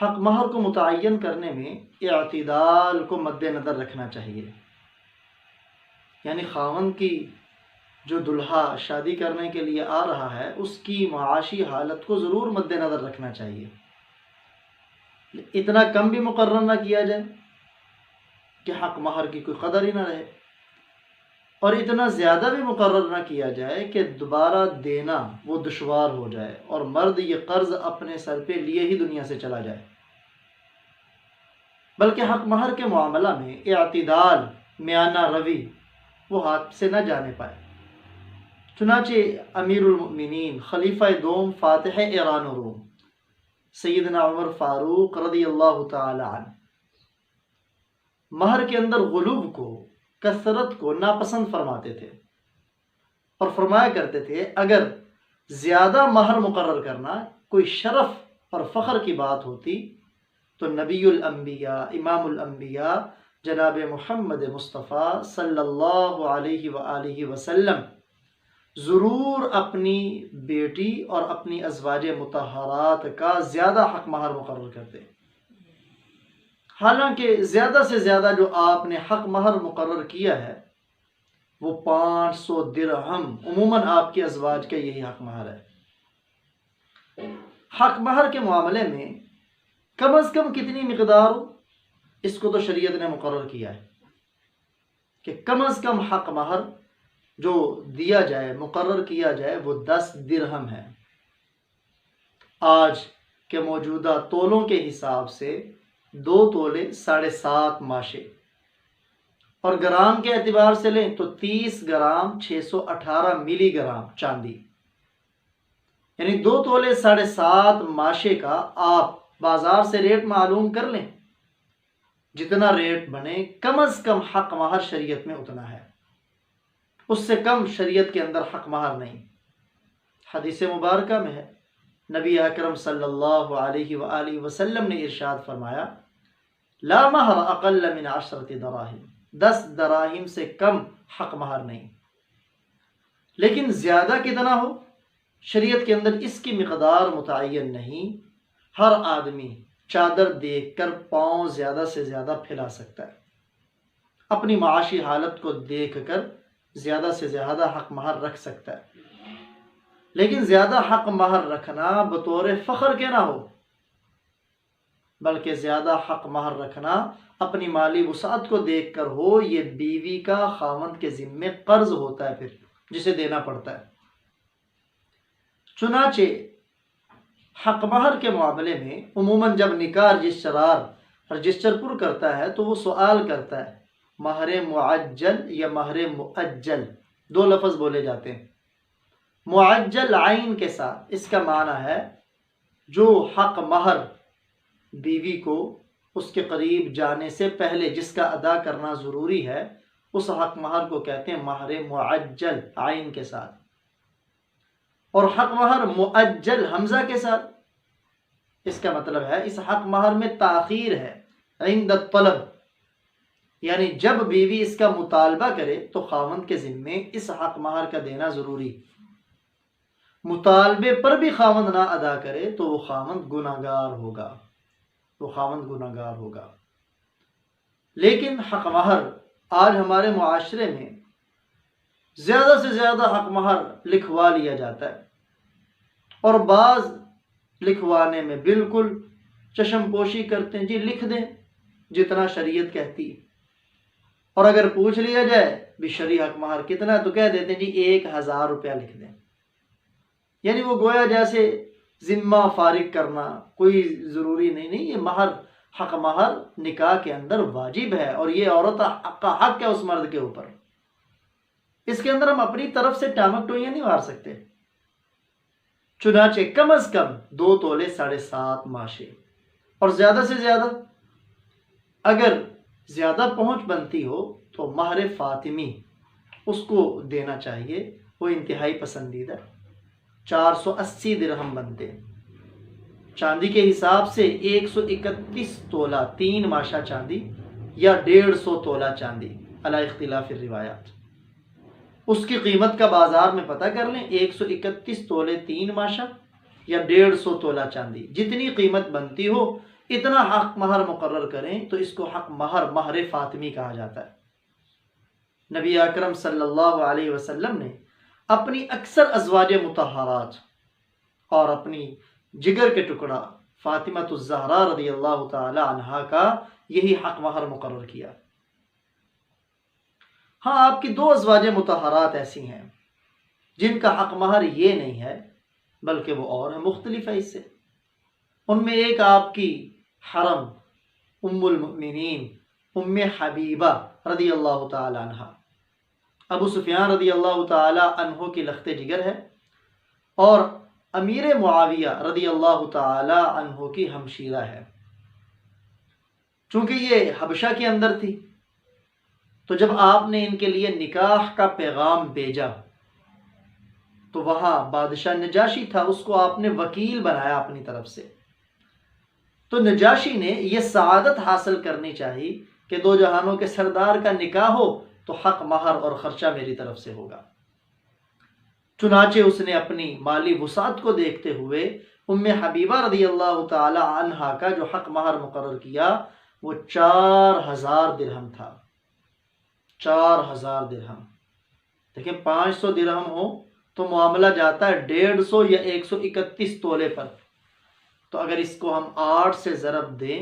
حق مہر کو متعین کرنے میں اعتدال کو مد نظر رکھنا چاہیے، یعنی خاوند کی جو دلہا شادی کرنے کے لیے آ رہا ہے اس کی معاشی حالت کو ضرور مد نظر رکھنا چاہیے۔ اتنا کم بھی مقرر نہ کیا جائے کہ حق مہر کی کوئی قدر ہی نہ رہے، اور اتنا زیادہ بھی مقرر نہ کیا جائے کہ دوبارہ دینا وہ دشوار ہو جائے اور مرد یہ قرض اپنے سر پہ لیے ہی دنیا سے چلا جائے۔ بلکہ حق مہر کے معاملہ میں اعتدال، میانہ روی وہ ہاتھ سے نہ جانے پائے۔ چنانچہ امیر المؤمنین خلیفہ دوم فاتح ایران و روم سیدنا عمر فاروق رضی اللہ تعالی عنہ مہر کے اندر غلوب کو، کثرت کو ناپسند فرماتے تھے، اور فرمایا کرتے تھے اگر زیادہ مہر مقرر کرنا کوئی شرف اور فخر کی بات ہوتی تو نبی الانبیاء، امام الانبیاء جناب محمد مصطفیٰ صلی اللہ علیہ وآلہ وسلم ضرور اپنی بیٹی اور اپنی ازواج مطہرات کا زیادہ حق مہر مقرر کرتے۔ حالانکہ زیادہ سے زیادہ جو آپ نے حق مہر مقرر کیا ہے وہ 500 درہم، عموماً آپ کے ازواج کا یہی حق مہر ہے۔ حق مہر کے معاملے میں کم از کم کتنی مقدار ہو، اس کو تو شریعت نے مقرر کیا ہے کہ کم از کم حق مہر جو دیا جائے، مقرر کیا جائے، وہ 10 درہم ہے۔ آج کے موجودہ تولوں کے حساب سے 2 تولے 7.5 ماشے، اور گرام کے اعتبار سے لیں تو 30 گرام 618 ملی گرام چاندی، یعنی 2 تولے 7.5 ماشے کا آپ بازار سے ریٹ معلوم کر لیں، جتنا ریٹ بنے کم از کم حق مہر شریعت میں اتنا ہے، اس سے کم شریعت کے اندر حق مہر نہیں۔ حدیث مبارکہ میں ہے، نبی اکرم صلی اللہ علیہ وآلہ وسلم نے ارشاد فرمایا لا مہر اقل من 10 دراہم، 10 دراہم سے کم حق مہر نہیں۔ لیکن زیادہ کتنا ہو، شریعت کے اندر اس کی مقدار متعین نہیں۔ ہر آدمی چادر دیکھ کر پاؤں زیادہ سے زیادہ پھیلا سکتا ہے، اپنی معاشی حالت کو دیکھ کر زیادہ سے زیادہ حق مہر رکھ سکتا ہے، لیکن زیادہ حق مہر رکھنا بطور فخر کے نہ ہو، بلکہ زیادہ حق مہر رکھنا اپنی مالی وسعت کو دیکھ کر ہو۔ یہ بیوی کا خاوند کے ذمے قرض ہوتا ہے پھر جسے دینا پڑتا ہے۔ چنانچہ حق مہر کے معاملے میں عموماً جب نکاح رجسٹر پر کرتا ہے تو وہ سوال کرتا ہے مہر معجل یا مہر مؤجل، 2 لفظ بولے جاتے ہیں۔ معجل عین کے ساتھ، اس کا معنی ہے جو حق مہر بیوی کو اس کے قریب جانے سے پہلے جس کا ادا کرنا ضروری ہے، اس حق مہر کو کہتے ہیں مہر معجل عین کے ساتھ، اور حق مہر مؤجل حمزہ کے ساتھ، اس کا مطلب ہے اس حق مہر میں تاخیر ہے عند الطلب، یعنی جب بیوی اس کا مطالبہ کرے تو خاوند کے ذمے اس حق مہر کا دینا ضروری۔ مطالبے پر بھی خاوند نہ ادا کرے تو وہ خاوند گناہگار ہوگا۔ لیکن حق مہر آج ہمارے معاشرے میں زیادہ سے زیادہ حق مہر لکھوا لیا جاتا ہے، اور بعض لکھوانے میں بالکل چشم پوشی کرتے ہیں، جی لکھ دیں جتنا شریعت کہتی ہے، اور اگر پوچھ لیا جائے بھی شرعی حق مہر کتنا ہے تو کہہ دیتے ہیں جی 1000 روپیہ لکھ دیں، یعنی وہ گویا جیسے ذمہ فارغ کرنا کوئی ضروری نہیں۔ یہ مہر، حق مہر نکاح کے اندر واجب ہے، اور یہ عورت کا حق ہے اس مرد کے اوپر، اس کے اندر ہم اپنی طرف سے ٹامک ٹوئیاں نہیں مار سکتے۔ چنانچہ کم از کم 2 تولے 7.5 ماشے، اور زیادہ سے زیادہ اگر زیادہ پہنچ بنتی ہو تو مہر فاطمی اس کو دینا چاہیے، وہ انتہائی پسندیدہ 480 درہم بنتے ہیں۔ چاندی کے حساب سے 131 تولہ 3 ماشا چاندی یا 150 تولہ چاندی علی اختلاف الروایات۔ اس کی قیمت کا بازار میں پتہ کر لیں، 131 تولے 3 ماشا یا 150 تولہ چاندی، جتنی قیمت بنتی ہو اتنا حق مہر مقرر کریں تو اس کو حق مہر، مہر فاطمی کہا جاتا ہے۔ نبی اکرم صلی اللہ علیہ وسلم نے اپنی اکثر ازواج مطہرات اور اپنی جگر کے ٹکڑا فاطمہ الزہرا رضی اللہ تعالی عنہا کا یہی حق مہر مقرر کیا۔ ہاں، آپ کی 2 ازواج مطہرات ایسی ہیں جن کا حق مہر یہ نہیں ہے بلکہ وہ اور ہے، مختلف ہے اس سے۔ ان میں ایک آپ کی حرم ام المؤمنین ام حبیبہ رضی اللہ تعالی عنہ، ابو سفیان رضی اللہ تعالی عنہ کی لخت جگر ہے، اور امیر معاویہ رضی اللہ تعالی عنہ کی ہمشیرہ ہے۔ چونکہ یہ حبشہ کے اندر تھی تو جب آپ نے ان کے لیے نکاح کا پیغام بھیجا تو وہاں بادشاہ نجاشی تھا، اس کو آپ نے وکیل بنایا اپنی طرف سے۔ تو نجاشی نے یہ سعادت حاصل کرنی چاہیے کہ 2 جہانوں کے سردار کا نکاح ہو تو حق مہر اور خرچہ میری طرف سے ہوگا۔ چنانچہ اس نے اپنی مالی وسعت کو دیکھتے ہوئے ام حبیبہ رضی اللہ تعالی عنہا کا جو حق مہر مقرر کیا وہ 4000 درہم تھا۔ 4000 درہم، دیکھیں 500 درہم ہو تو معاملہ جاتا ہے 150 یا 131 تولے پر، تو اگر اس کو ہم 8 سے ضرب دیں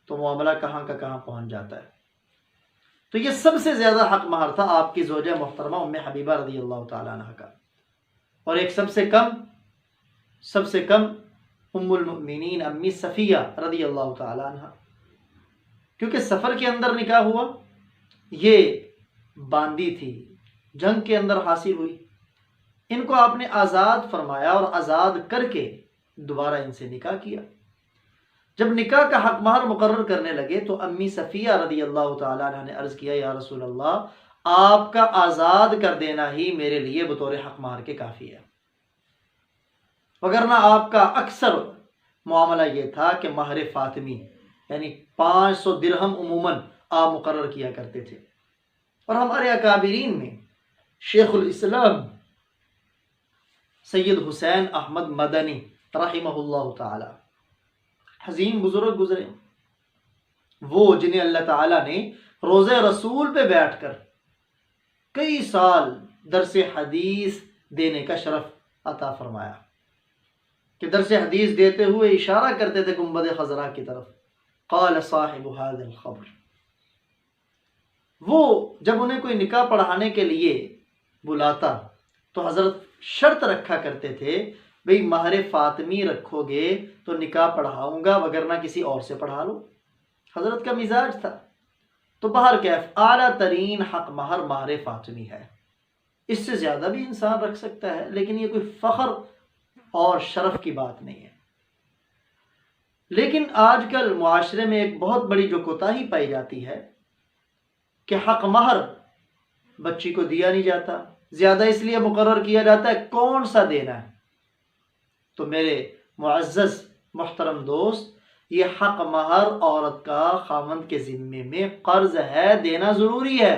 تو معاملہ کہاں کا کہاں پہنچ جاتا ہے۔ تو یہ سب سے زیادہ حق مہر تھا آپ کی زوجہ محترمہ ام حبیبہ رضی اللہ تعالی عنہ کا، اور ایک سب سے کم ام المؤمنین امی صفیہ رضی اللہ تعالی عنہ، کیونکہ سفر کے اندر نکاح ہوا، یہ باندی تھی، جنگ کے اندر حاصل ہوئی، ان کو آپ نے آزاد فرمایا اور آزاد کر کے دوبارہ ان سے نکاح کیا۔ جب نکاح کا حق مہر مقرر کرنے لگے تو امی صفیہ رضی اللہ تعالی عنہ نے عرض کیا، یا رسول اللہ، آپ کا آزاد کر دینا ہی میرے لیے بطور حق مہر کے کافی ہے، وگرنہ آپ کا اکثر معاملہ یہ تھا کہ مہر فاطمی یعنی 500 درہم عموماً آپ مقرر کیا کرتے تھے۔ اور ہمارے اکابرین میں شیخ الاسلام سید حسین احمد مدنی رحمہ اللہ تعالی، عظیم بزرگ گزرے، وہ جنہیں اللہ تعالیٰ نے روزہ رسول پہ بیٹھ کر کئی سال درس حدیث دینے کا شرف عطا فرمایا، کہ درس حدیث دیتے ہوئے اشارہ کرتے تھے گنبد خضرا کی طرف، قال صاحب هذا الخبر۔ وہ جب انہیں کوئی نکاح پڑھانے کے لیے بلاتا تو حضرت شرط رکھا کرتے تھے، بھئی مہر فاطمی رکھو گے تو نکاح پڑھاؤں گا، وگرنہ کسی اور سے پڑھا لو۔ حضرت کا مزاج تھا۔ تو بہرکیف اعلیٰ ترین حق مہر مہر فاطمی ہے، اس سے زیادہ بھی انسان رکھ سکتا ہے، لیکن یہ کوئی فخر اور شرف کی بات نہیں ہے۔ لیکن آج کل معاشرے میں ایک بہت بڑی جو کوتاہی پائی جاتی ہے کہ حق مہر بچی کو دیا نہیں جاتا، زیادہ اس لیے مقرر کیا جاتا ہے کون سا دینا ہے۔ تو میرے معزز محترم دوست، یہ حق مہر عورت کا خاوند کے ذمے میں قرض ہے، دینا ضروری ہے،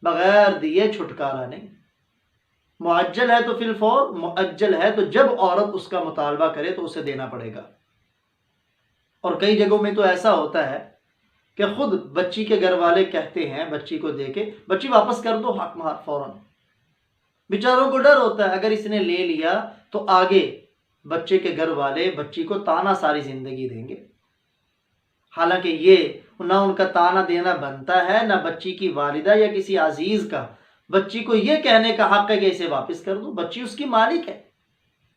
بغیر دیے چھٹکارا نہیں۔ معجل ہے تو فی الفور، مؤجل ہے تو جب عورت اس کا مطالبہ کرے تو اسے دینا پڑے گا۔ اور کئی جگہوں میں تو ایسا ہوتا ہے کہ خود بچی کے گھر والے کہتے ہیں بچی کو دے کے، بچی واپس کر دو حق مہر فوراً۔ بیچاروں کو ڈر ہوتا ہے اگر اس نے لے لیا تو آگے بچے کے گھر والے بچی کو تانا ساری زندگی دیں گے، حالانکہ یہ نہ ان کا تانا دینا بنتا ہے، نہ بچی کی والدہ یا کسی عزیز کا بچی کو یہ کہنے کا حق ہے کہ اسے واپس کر دو۔ بچی اس کی مالک ہے،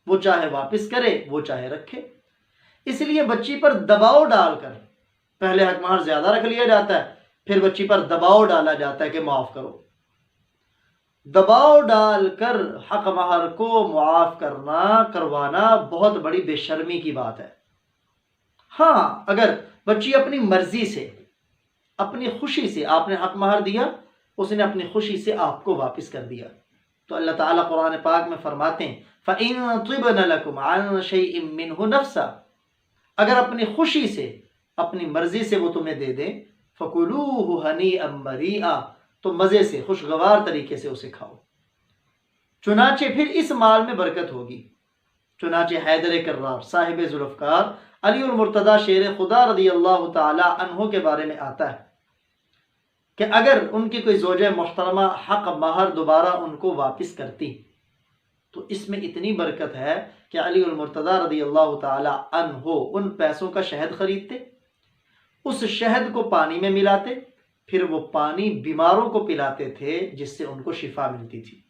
وہ چاہے واپس کرے، وہ چاہے رکھے۔ اس لیے بچی پر دباؤ ڈال کر پہلے حق مہر زیادہ رکھ لیا جاتا ہے، پھر بچی پر دباؤ ڈالا جاتا ہے کہ معاف کرو۔ دباؤ ڈال کر حق مہر کو معاف کروانا بہت بڑی بے شرمی کی بات ہے۔ ہاں، اگر بچی اپنی مرضی سے، اپنی خوشی سے آپ نے حق مہر دیا، اس نے اپنی خوشی سے آپ کو واپس کر دیا، تو اللہ تعالیٰ قرآن پاک میں فرماتے ہیں فَإِن طِبْنَ لَكُمْ عَنْ شَيْءٍ مِّنْهُ نَفْسًا، اگر اپنی خوشی سے، اپنی مرضی سے وہ تمہیں دے دیں، فَكُلُوهُ هَنِيئًا مَرِيئًا، تو مزے سے، خوشگوار طریقے سے اسے کھاؤ۔ چنانچہ پھر اس مال میں برکت ہوگی۔ چنانچہ حیدر کرار صاحب ذوالفقار علی المرتضیٰ شیر خدا رضی اللہ تعالی عنہ کے بارے میں آتا ہے کہ اگر ان کی کوئی زوجہ محترمہ حق مہر دوبارہ ان کو واپس کرتی تو اس میں اتنی برکت ہے کہ علی المرتضیٰ رضی اللہ تعالی عنہ ان پیسوں کا شہد خریدتے، اس شہد کو پانی میں ملاتے، پھر وہ پانی بیماروں کو پلاتے تھے جس سے ان کو شفا ملتی تھی۔